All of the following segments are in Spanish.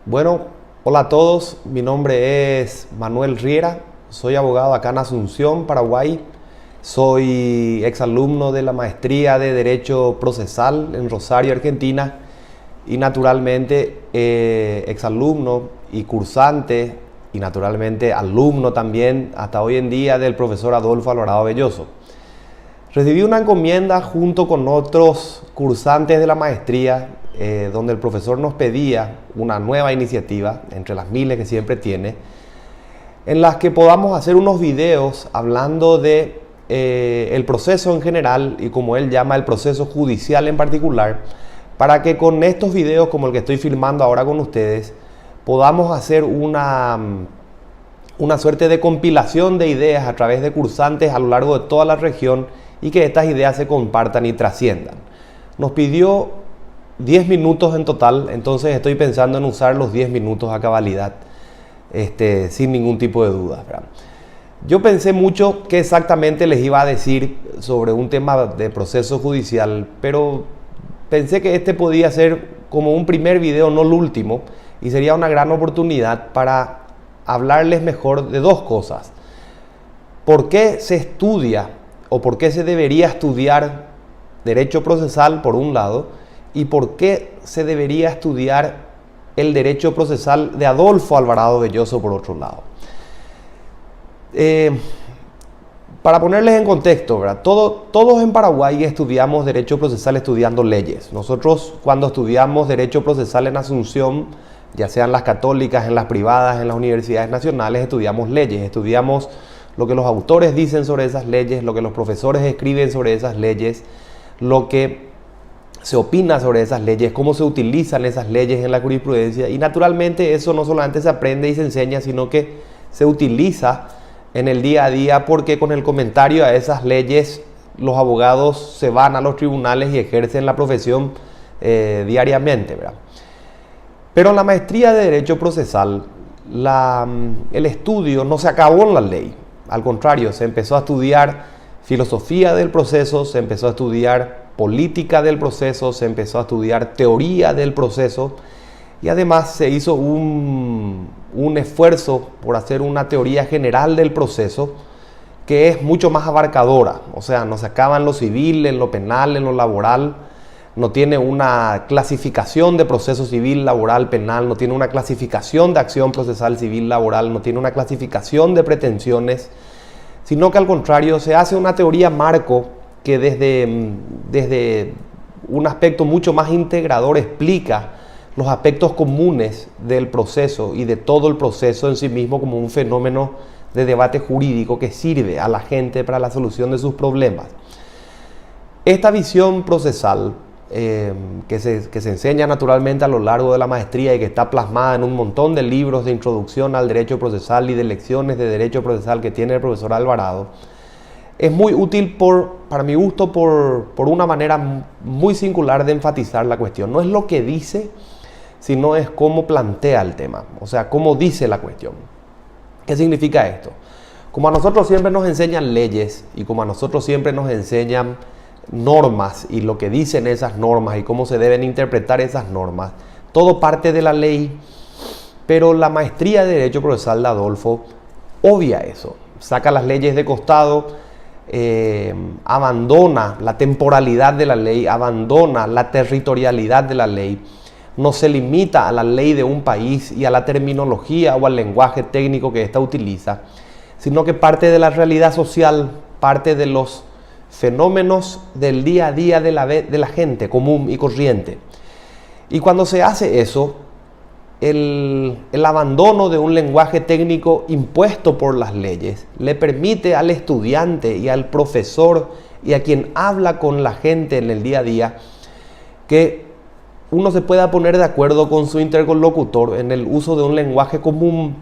Bueno, hola a todos, mi nombre es Manuel Riera, soy abogado acá en Asunción, Paraguay. Soy exalumno de la maestría de Derecho Procesal en Rosario, Argentina, y naturalmente exalumno y cursante y naturalmente alumno también hasta hoy en día del profesor Adolfo Alvarado Belloso. Recibí una encomienda junto con otros cursantes de la maestría donde el profesor nos pedía una nueva iniciativa, entre las miles que siempre tiene, en las que podamos hacer unos videos hablando de el proceso en general y como él llama el proceso judicial en particular, para que con estos videos como el que estoy filmando ahora con ustedes podamos hacer una suerte de compilación de ideas a través de cursantes a lo largo de toda la región y que estas ideas se compartan y trasciendan. Nos pidió 10 minutos en total, entonces estoy pensando en usar los 10 minutos a cabalidad, sin ningún tipo de dudas, ¿verdad? Yo pensé mucho qué exactamente les iba a decir sobre un tema de proceso judicial, pero pensé que este podía ser como un primer video, no el último, y sería una gran oportunidad para hablarles mejor de dos cosas. ¿Por qué se estudia o por qué se debería estudiar derecho procesal por un lado? ¿Y por qué se debería estudiar el derecho procesal de Adolfo Alvarado Belloso por otro lado? Para ponerles en contexto, ¿verdad? Todos en Paraguay estudiamos derecho procesal estudiando leyes. Nosotros cuando estudiamos derecho procesal en Asunción, ya sean las católicas, en las privadas, en las universidades nacionales, estudiamos leyes, estudiamos lo que los autores dicen sobre esas leyes, lo que los profesores escriben sobre esas leyes, lo que se opina sobre esas leyes, cómo se utilizan esas leyes en la jurisprudencia, y naturalmente eso no solamente se aprende y se enseña, sino que se utiliza en el día a día, porque con el comentario a esas leyes los abogados se van a los tribunales y ejercen la profesión diariamente, ¿verdad? Pero en la maestría de Derecho Procesal, el estudio no se acabó en la ley. Al contrario, se empezó a estudiar filosofía del proceso, se empezó a estudiar política del proceso, se empezó a estudiar teoría del proceso y además se hizo un esfuerzo por hacer una teoría general del proceso que es mucho más abarcadora. O sea, no se acaba en lo civil, en lo penal, en lo laboral. No tiene una clasificación de proceso civil, laboral, penal, no tiene una clasificación de acción procesal civil, laboral, no tiene una clasificación de pretensiones, sino que al contrario se hace una teoría marco que desde un aspecto mucho más integrador explica los aspectos comunes del proceso y de todo el proceso en sí mismo como un fenómeno de debate jurídico que sirve a la gente para la solución de sus problemas. Esta visión procesal que se enseña naturalmente a lo largo de la maestría y que está plasmada en un montón de libros de introducción al derecho procesal y de lecciones de derecho procesal que tiene el profesor Alvarado, es muy útil para mi gusto por una manera muy singular de enfatizar la cuestión. No es lo que dice, sino es cómo plantea el tema, o sea, cómo dice la cuestión. ¿Qué significa esto? Como a nosotros siempre nos enseñan leyes y como a nosotros siempre nos enseñan normas y lo que dicen esas normas y cómo se deben interpretar esas normas, todo parte de la ley, pero la maestría de Derecho Procesal de Adolfo obvia eso, saca las leyes de costado, abandona la temporalidad de la ley, abandona la territorialidad de la ley, no se limita a la ley de un país y a la terminología o al lenguaje técnico que ésta utiliza, sino que parte de la realidad social, parte de los fenómenos del día a día de la gente común y corriente. Y cuando se hace eso, el abandono de un lenguaje técnico impuesto por las leyes le permite al estudiante y al profesor y a quien habla con la gente en el día a día que uno se pueda poner de acuerdo con su interlocutor en el uso de un lenguaje común,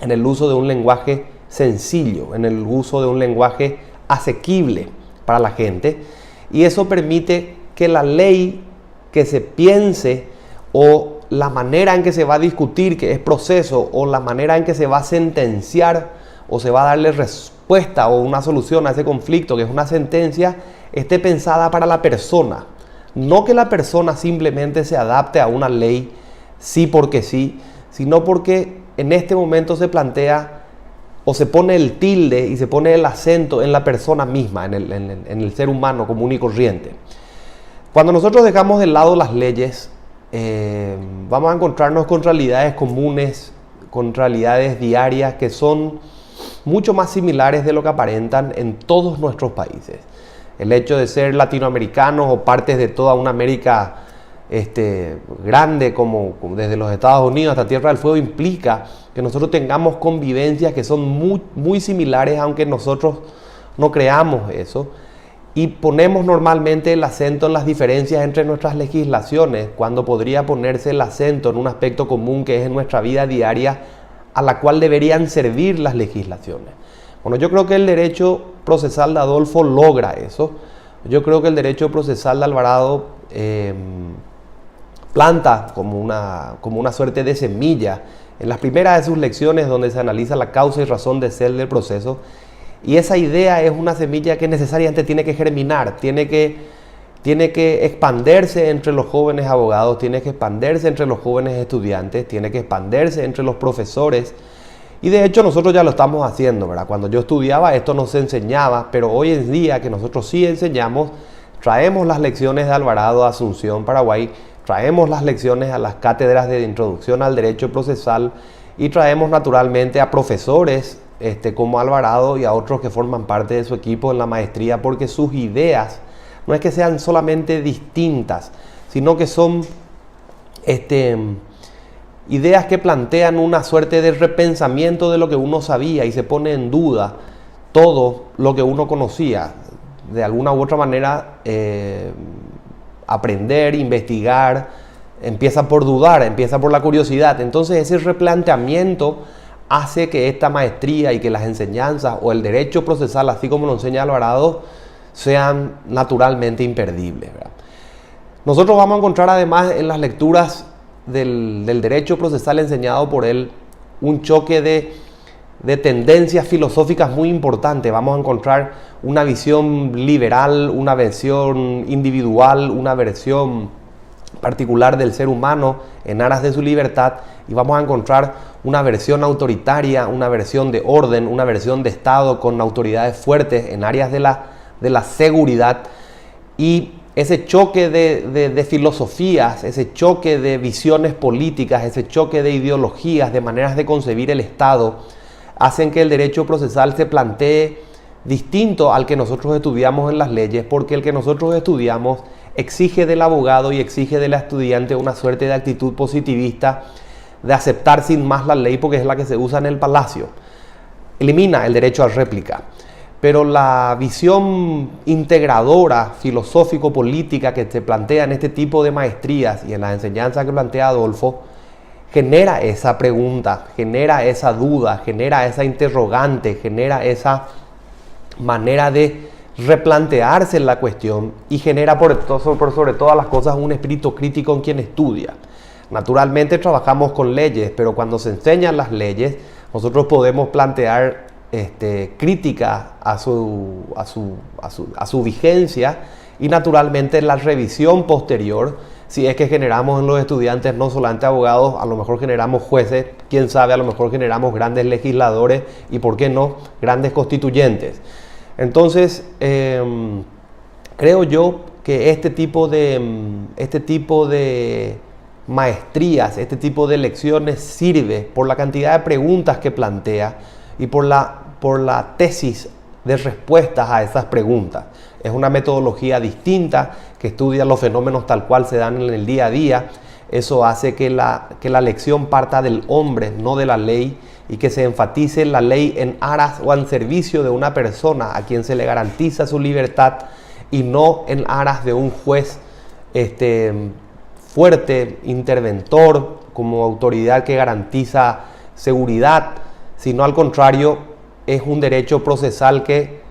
en el uso de un lenguaje sencillo, en el uso de un lenguaje asequible para la gente, y eso permite que la ley que se piense o la manera en que se va a discutir, que es proceso, o la manera en que se va a sentenciar o se va a darle respuesta o una solución a ese conflicto, que es una sentencia, esté pensada para la persona. No que la persona simplemente se adapte a una ley sí porque sí, sino porque en este momento se plantea o se pone el tilde y se pone el acento en la persona misma, en el ser humano común y corriente. Cuando nosotros dejamos de lado las leyes, vamos a encontrarnos con realidades comunes, con realidades diarias que son mucho más similares de lo que aparentan en todos nuestros países. El hecho de ser latinoamericanos o partes de toda una América grande, como desde los Estados Unidos hasta Tierra del Fuego, implica que nosotros tengamos convivencias que son muy similares, aunque nosotros no creamos eso. Y ponemos normalmente el acento en las diferencias entre nuestras legislaciones, cuando podría ponerse el acento en un aspecto común que es en nuestra vida diaria, a la cual deberían servir las legislaciones. Bueno, yo creo que el derecho procesal de Adolfo logra eso. Yo creo que el derecho procesal de Alvarado planta como una suerte de semilla en las primeras de sus lecciones, donde se analiza la causa y razón de ser del proceso. Y esa idea es una semilla que necesariamente tiene que germinar, tiene que expandirse entre los jóvenes abogados, tiene que expandirse entre los jóvenes estudiantes, tiene que expandirse entre los profesores. Y de hecho nosotros ya lo estamos haciendo, ¿verdad? Cuando yo estudiaba esto no se enseñaba, pero hoy en día que nosotros sí enseñamos, traemos las lecciones de Alvarado a Asunción, Paraguay, traemos las lecciones a las cátedras de introducción al derecho procesal y traemos naturalmente a profesores como Alvarado y a otros que forman parte de su equipo en la maestría, porque sus ideas no es que sean solamente distintas, sino que son ideas que plantean una suerte de repensamiento de lo que uno sabía y se pone en duda todo lo que uno conocía. De alguna u otra manera, aprender, investigar, empieza por dudar, empieza por la curiosidad. Entonces ese replanteamiento hace que esta maestría y que las enseñanzas o el derecho procesal, así como lo enseña Alvarado, sean naturalmente imperdibles, ¿verdad? Nosotros vamos a encontrar además en las lecturas del derecho procesal enseñado por él un choque de tendencias filosóficas muy importantes. Vamos a encontrar una visión liberal, una versión individual, una versión particular del ser humano en aras de su libertad, y vamos a encontrar una versión autoritaria, una versión de orden, una versión de Estado con autoridades fuertes en áreas de la seguridad. Y ese choque de filosofías, ese choque de visiones políticas, ese choque de ideologías, de maneras de concebir el Estado, hacen que el derecho procesal se plantee distinto al que nosotros estudiamos en las leyes, porque el que nosotros estudiamos exige del abogado y exige del estudiante una suerte de actitud positivista, de aceptar sin más la ley porque es la que se usa en el palacio. Elimina el derecho a réplica. Pero la visión integradora, filosófico-política que se plantea en este tipo de maestrías y en la enseñanza que plantea Adolfo, genera esa pregunta, genera esa duda, genera esa interrogante, genera esa manera de replantearse la cuestión y genera por sobre todas las cosas un espíritu crítico en quien estudia. Naturalmente trabajamos con leyes, pero cuando se enseñan las leyes, nosotros podemos plantear crítica a su vigencia, y naturalmente la revisión posterior, si es que generamos en los estudiantes no solamente abogados, a lo mejor generamos jueces, quién sabe, a lo mejor generamos grandes legisladores y por qué no, grandes constituyentes. Entonces, creo yo que este tipo de maestrías, este tipo de lecciones sirve por la cantidad de preguntas que plantea y por la tesis de respuestas a esas preguntas. Es una metodología distinta que estudia los fenómenos tal cual se dan en el día a día. Eso hace que la lección parta del hombre, no de la ley, y que se enfatice la ley en aras o en servicio de una persona a quien se le garantiza su libertad, y no en aras de un juez fuerte, interventor, como autoridad que garantiza seguridad, sino al contrario, es un derecho procesal que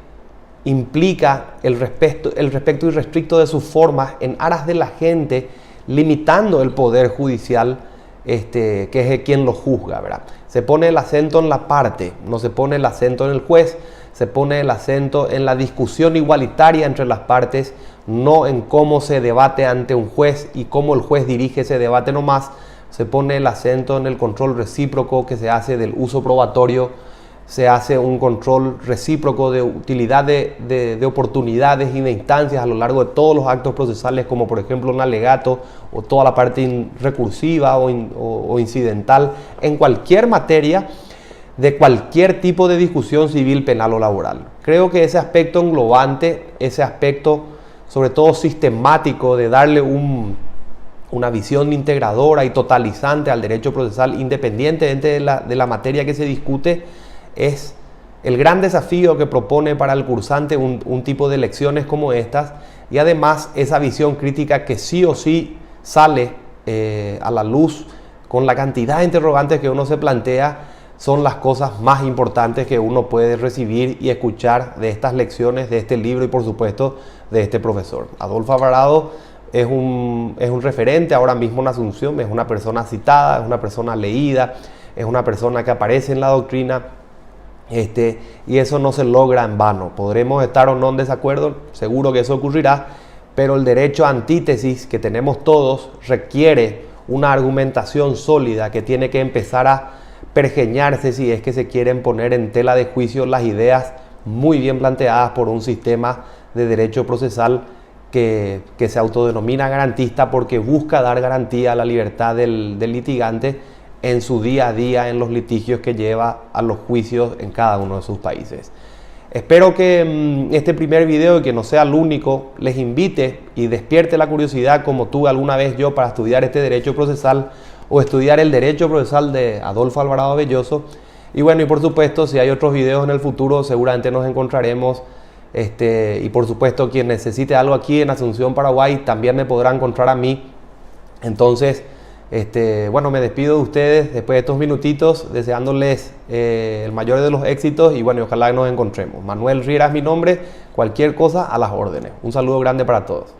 implica el respeto irrestricto de sus formas en aras de la gente, limitando el poder judicial, que es quien lo juzga, ¿verdad? Se pone el acento en la parte, no se pone el acento en el juez, se pone el acento en la discusión igualitaria entre las partes, no en cómo se debate ante un juez y cómo el juez dirige ese debate nomás, se pone el acento en el control recíproco que se hace del uso probatorio, se hace un control recíproco de utilidad de oportunidades y de instancias a lo largo de todos los actos procesales, como por ejemplo un alegato o toda la parte recursiva o incidental, en cualquier materia de cualquier tipo de discusión civil, penal o laboral. Creo que ese aspecto englobante, ese aspecto sobre todo sistemático de darle una visión integradora y totalizante al derecho procesal independientemente de la materia que se discute, es el gran desafío que propone para el cursante un tipo de lecciones como estas, y además esa visión crítica que sí o sí sale a la luz con la cantidad de interrogantes que uno se plantea, son las cosas más importantes que uno puede recibir y escuchar de estas lecciones, de este libro y por supuesto de este profesor. Adolfo Alvarado es un referente ahora mismo en Asunción, es una persona citada, es una persona leída, es una persona que aparece en la doctrina. Y eso no se logra en vano. Podremos estar o no en desacuerdo, seguro que eso ocurrirá, pero el derecho a antítesis que tenemos todos requiere una argumentación sólida que tiene que empezar a pergeñarse si es que se quieren poner en tela de juicio las ideas muy bien planteadas por un sistema de derecho procesal que se autodenomina garantista porque busca dar garantía a la libertad del litigante en su día a día, en los litigios que lleva a los juicios en cada uno de sus países. Espero que este primer video, que no sea el único, les invite y despierte la curiosidad como tuve alguna vez yo para estudiar este derecho procesal o estudiar el derecho procesal de Adolfo Alvarado Belloso. Y bueno, y por supuesto, si hay otros videos en el futuro, seguramente nos encontraremos. Y por supuesto, quien necesite algo aquí en Asunción, Paraguay, también me podrá encontrar a mí. Entonces, bueno, me despido de ustedes después de estos minutitos, deseándoles el mayor de los éxitos y bueno, ojalá nos encontremos. Manuel Riera es mi nombre, cualquier cosa a las órdenes. Un saludo grande para todos.